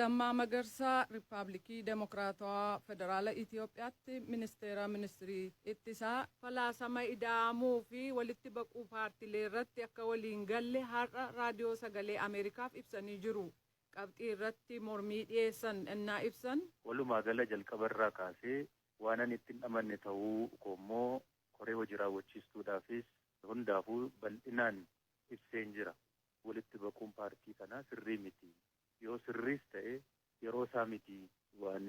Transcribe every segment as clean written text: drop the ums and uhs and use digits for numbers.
Lammaa Magarsaa Riippaabilikii Demokiraatawaa Federaala Itoophiyaatti ministirii ittisaa falaasama ida'amuu fi walitti baquu paartiilee irratti akka waliin galle har'a raadiyoo sagalee Ameerikaaf ibsanii jiru. Qabxii irratti mormii dhiyeessan innaa ibsan. Walumaa gala jalqabarraa kaasee waanan ittiin amanne ta'uu koommoo koree hojii raawwachiistuudhaafis hundaafuu bal'inaan ibseen jira. Walitti baquun paartii kanaa sirrii miti. Yoo sirriis ta'e yeroo isaa miti waan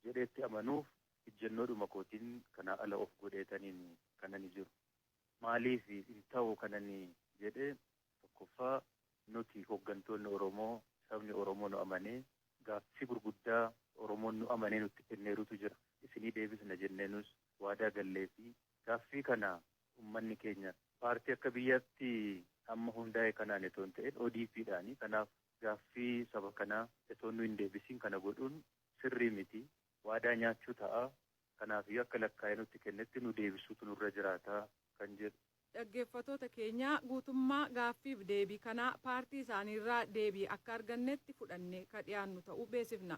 jedheetti amanuuf ejjennoodhuma kootiin kana ala of godheetaniin kanani jiru. Maaliif hin ta'u kanani jedhee tokkoffaa nuti hooggantoonni Oromoo sabni Oromoo nu amanee gaaffii gurguddaa Oromoon nu amanee nutti kenneerutu jira. Isinii deebisna jenneenus waadaa gallee fi gaaffii kana uummanni keenya paartii akka biyyaatti amma hundaa'e kanaan itoo hin ta'in ODP'dhaani. Kanaaf gaaffii saba kanaa itoo nu hin deebisiin kana godhuun sirrii miti. Waadaa nyaachuu ta'a. Kanaaf akka lakkaa'ee nutti kennetti nu deebisuutu nurra jiraataa kan jedhu. Dhaggeeffattoota keenya guutummaa gaaffiif deebii kanaa paartii isaaniirraa deebii akka argannetti fudhannee ka dhiyaannu ta'uu beeksifna.